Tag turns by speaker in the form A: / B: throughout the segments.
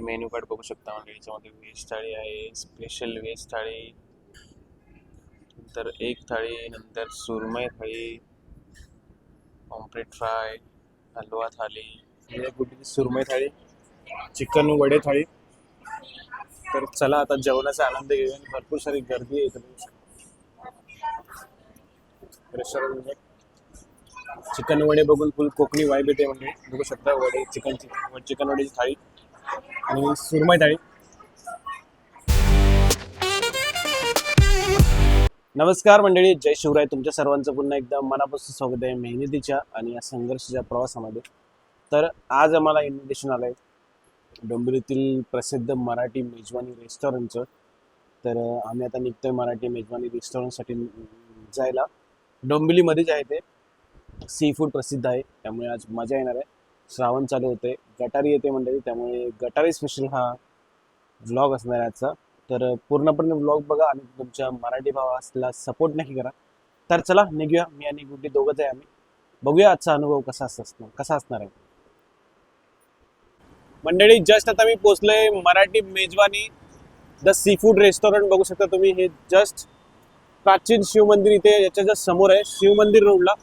A: Menu card बघू शकता म्हणजे याच्यामध्ये व्हेज थाळी आहे, स्पेशल व्हेज थाळी, नंतर एक थाळी, नंतर सुरमई थाळी, पॉम्फ्रेट फ्राय, हलवा थाळी, गुडीची सुरमई थाळी, चिकन वडे थाळी. तर चला आता जेवणाचा आनंद घेऊया. भरपूर सारी गर्दी आहे इथे रेस्टॉरंटमध्ये. चिकन वडे बघून फुल कोकणी वाईब येते म्हणजे बघू शकता. वडे चिकन वड्याची थाळी आणि सुरमई थाळी. नमस्कार मंडळी, जय शिवराय. तुमच्या सर्वांचं पुन्हा एकदा मनापासून स्वागत आहे मेहनतीच्या आणि या संघर्षाच्या प्रवासामध्ये. तर आज आम्हाला इन्व्हिटेशन आलं आहे डोंबिवलीतील प्रसिद्ध मराठी मेजवानी रेस्टॉरंटचं. तर आम्ही आता निघतोय मराठी मेजवानी रेस्टॉरंटसाठी जायला. डोंबिवलीमध्येच आहे ते. सी फूड प्रसिद्ध आहे, त्यामुळे आज मजा येणार आहे. श्रावण चालू होते, गटारी येते मंडळी, त्यामुळे गटारी स्पेशल हा व्लॉग असणार आहे आजचा. तर पूर्णपणे व्लॉग बघा आणि तुमच्या मराठी भावाला सपोर्ट नक्की करा. तर चला निघूया. मी आणि गुड्डी दोघंच आहे आम्ही. बघूया आजचा अनुभव कसा असणार आहे. मंडळी जस्ट आता मी पोहोचलोय मराठी मेजवानी द सी फूड रेस्टॉरंट. बघू शकता तुम्ही, हे जस्ट प्राचीन शिव मंदिर इथे याच्या जस्ट समोर आहे, शिव मंदिर रोडला.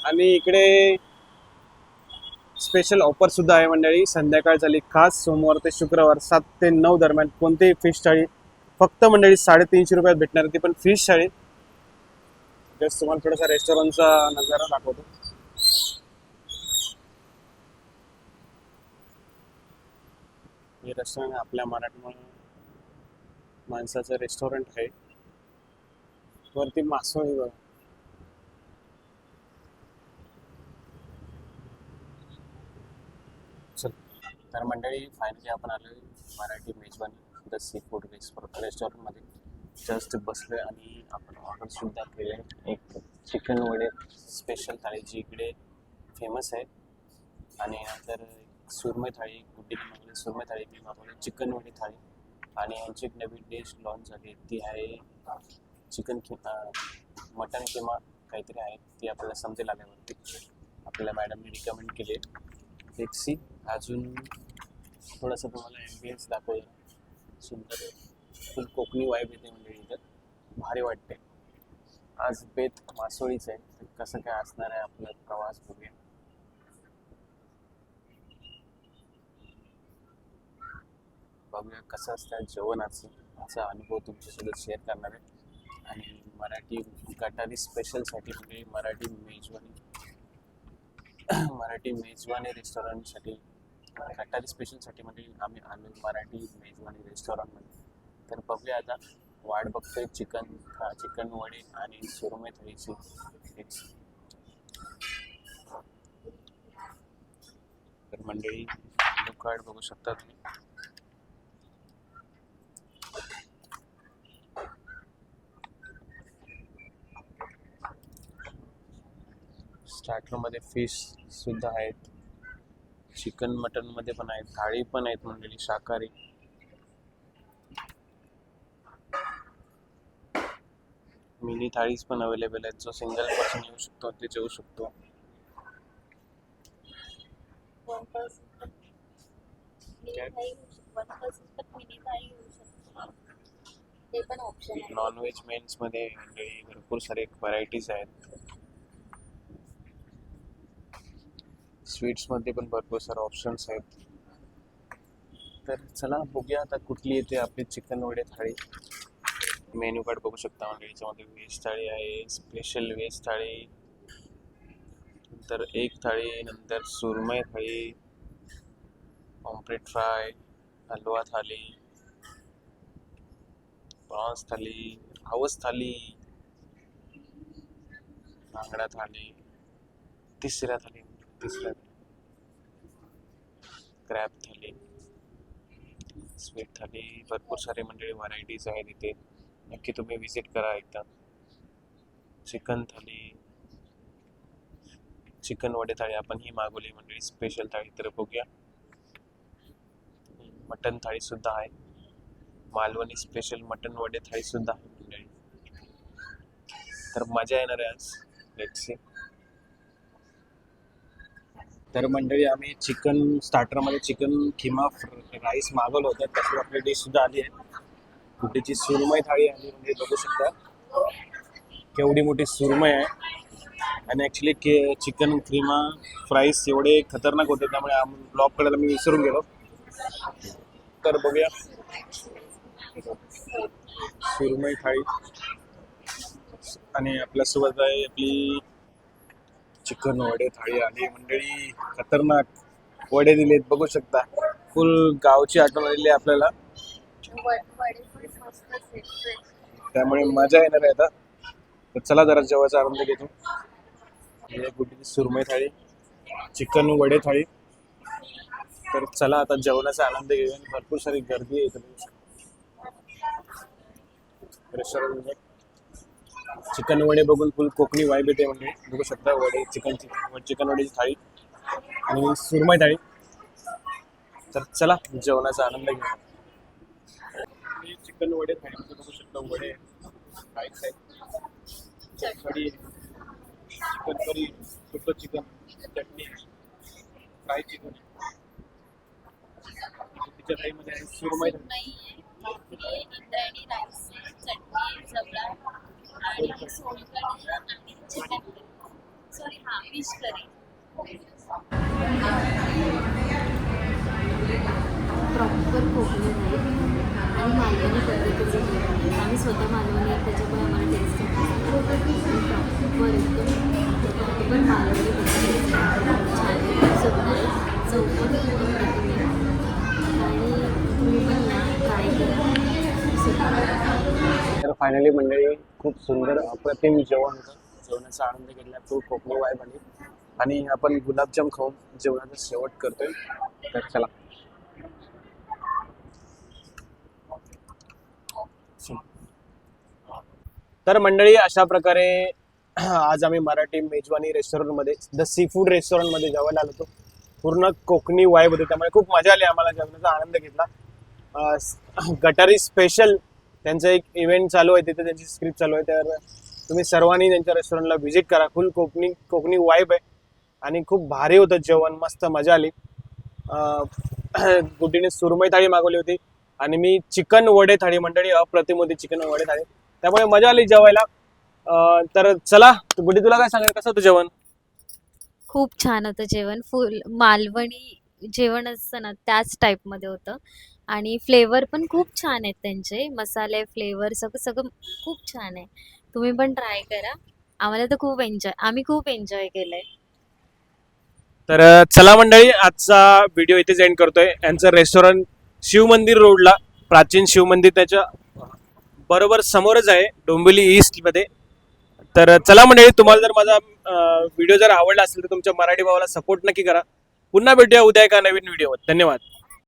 A: आणि इकडे स्पेशल ऑफर सुद्धा आहे मंडळी. संध्याकाळ झाली, खास सोमवार ते शुक्रवार 7 ते 9 दरम्यान कोणतेही फिश थाळी फक्त मंडळी 350 रुपयात भेटणार. ती पण फिश थाळी. जस्ट तुम्हाला थोडासा रेस्टॉरंटचा नजारा दाखवतो. हे रेस्टॉरंट आपल्या मराठी माणसाचं रेस्टॉरंट आहे. वरती मासोळी बघा. तर मंडळी फायनली आपण आलोय मराठी मेजवानी द सी फूड रेस्टॉरंटमध्ये. जस्ट बसलोय आणि आपण ऑर्डर सुद्धा केले. एक चिकन वडे स्पेशल थाळी जी इकडे फेमस आहे, आणि नंतर सुरमई थाळी, गुड्डीने मागवली सुरमई थाळी, मी मागवली चिकन वडे थाळी. आणि यांची एक नवीन डिश लॉन्च झाली, ती आहे चिकन मटन किमा काहीतरी आहे. ती आपल्याला समजेल आल्यावरती. आपल्याला मॅडमने रिकमेंड केली. Let's see. अजून थोडंसं तुम्हाला ॲम्बियन्स दाखवलं. सुंदर आहे, फुल कोकणी वाईब येते म्हणजे इथं भारी वाटते. आज बेत मासोळीच आहे, तर कसं काय असणार आहे आपला प्रवास बघूया. बघूया कसं असतं जेवणाचं. असा अनुभव तुमच्यासोबत शेअर करणार आहे. आणि मराठी गटारी स्पेशलसाठी म्हणजे मराठी मेजवानी रेस्टॉरंटसाठी, गटारी स्पेशलसाठी म्हणजे आम्ही आलो मराठी मेजवानी रेस्टॉरंटमध्ये. तर बघूया आता. वाट बघतोय चिकन वडे आणि सुरमई थाळीची. तर मंडळी मेनू कार्ड बघू शकता तुम्ही. स्टार्टरमध्ये फिश सुद्धा आहेत, चिकन मटन मध्ये पण आहेत, थाळी पण आहेत मंडळी शाकाहारी. मिनी थाळीज पण अवेलेबल आहेत. जो सिंगल पर्सन येऊ शकतो ते जेवू शकतो. नॉनव्हेज मेन्स मध्ये मंडळी भरपूर सारे व्हरायटीज आहेत. स्वीट्स मध्ये पण भरपूर सारे ऑप्शन्स आहेत. तर चला बघूया आता कुठली येते आपली चिकन वडे थाळी. मेन्यू कार्ड बघू शकता म्हणजे याच्यामध्ये व्हेज थाळी आहे, स्पेशल व्हेज थाळी, नंतर एक थाळी, नंतर सुरमई थाळी, पॉम्फ्रेट फ्राय, हलवा थाळी, प्रॉन्स थाळी, हावस थाळी, बांगडा थाळी, तिसऱ्या क्रॅब थाळी, स्वीट थाळी. भरपूर सारे मंडळी व्हरायटीज आहेत इथे. नक्की तुम्ही विजिट करा एकदा. चिकन थाळी, चिकन वडे थाळी आपण ही मागवली मंडळी स्पेशल थाळी. तर बघूया. मटन थाळी सुद्धा आहे, मालवणी स्पेशल मटन वडे थाळी सुद्धा आहे मंडळी. तर मजा येणार आहे आज. Let's see. तर मंडळी आम्ही चिकन स्टार्टरमध्ये चिकन किमा राईस मागवलं होतं, त्याची आपली डिश सुद्धा आली आहे. कुठेची सुरमई थाळी आली, म्हणजे बघू शकता केवढी मोठी सुरमई आहे. आणि ॲक्च्युली चिकन किमा फ्राईस एवढे खतरनाक होते, त्यामुळे ब्लॉग करायला मी विसरून गेलो. तर बघूया सुरमई थाळी आणि आपल्यासोबत आहे आपली चिकन वडे थाळी आली. मंडळी खतरनाक वडे दिलेत, बघू शकता. फुल गावची आठवण आलेली आहे आपल्याला, त्यामुळे मजा येणार आहे आता. तर चला जरा जेवायचा आनंद घेतो. गुड्डीची सुरमई थाळी, चिकन वडे थाळी. तर चला आता जेवणाचा आनंद घेऊया. भरपूर सारी गर्दी आहे इकडे रेस्टॉरंटमध्ये. चिकन वडे बघून फुल कोकणी वाईब येते, म्हणजे बघू शकता. वडे चिकन वड्याची थाळी आणि सुरमई थाळी. तर चला जेवणाचा आनंद घेऊया. चिकन वडे थाळीमध्ये बघू शकता, वडे फ्राईज आहे, कढी, चिकन करी, सुकं चिकन, चटणी, फ्राय चिकन. तिच्या थाळीमध्ये आहे सुरमई थाळी,
B: इंद्रायणी राईस, चटणी, जवळा आणि सोलकढी आणि चिकन करी. सॉरी हा फिश करी. प्रॉपर कोकणी आहे आणि मालवणी पद्धतीचं जेवण आहे. आम्ही स्वतः मालवणी आहे, त्याच्यामुळे आम्हाला टेस्ट प्रॉपर एकदम प्रॉपर मालवणी पद्धतीचं छान सुंदर चौकट एकदम प्रतिमे आणि तुम्ही पण या ट्राय करा.
A: तर फायनली मंडळी खूप सुंदर अप्रतिम जेवण होतं. जेवणाचा आनंद घेतला, खूप कोकणी वाईब आली. आणि आपण गुलाबजाम खाऊन जेवणाचा शेवट करतोय. तर चला. तर मंडळी अशा प्रकारे आज आम्ही मराठी मेजवानी रेस्टॉरंटमध्ये द सी फूड रेस्टॉरंटमध्ये जेवायला आलो होतो. पूर्ण कोकणी वाईब होते, त्यामुळे खूप मजा आली आम्हाला. जेवणाचा आनंद घेतला. गटारी स्पेशल त्यांचं एक इव्हेंट चालू आहे, तिथे त्यांची स्क्रिप्ट चालू आहे. तर तुम्ही सर्वांनी त्यांच्या रेस्टॉरंटला व्हिजिट करा. फुल कोकणी वाईब आहे आणि खूप भारी होतं जेवण, मस्त मजा आली. गुड्डीने सुरमई थाळी मागवली होती आणि मी चिकन वडे थाळी. मंडळी अप्रतिम होती चिकन वडे थाळी, त्यामुळे मजा आली जेवायला. तर चला, गुड्डी तुला काय सांगायचं, कसं होतं जेवण?
B: खूप छान होतं जेवण. फुल मालवणी जेवण असतं ना त्याच टाईपमध्ये होतं आणि फ्लेवर पण खूप छान आहेत त्यांचे. मसाले, फ्लेवर सगळं सगळं खूप छान आहे. तुम्ही पण ट्राय करा. आम्हाला तर आम्ही खूप एन्जॉय केलंय.
A: तर चला मंडळी, आजचा व्हिडिओ इथेच एंड करतोय. यांचं रेस्टॉरंट शिवमंदिर रोडला, प्राचीन शिवमंदिर त्याच्या बरोबर समोरच आहे, डोंबिवली ईस्टमध्ये. तर चला मंडळी, तुम्हाला जर माझा व्हिडिओ जर आवडला असेल तर तुमच्या मराठी भावाला सपोर्ट नक्की करा. पुन्हा भेटूया उद्या एका नवीन व्हिडिओवर. धन्यवाद.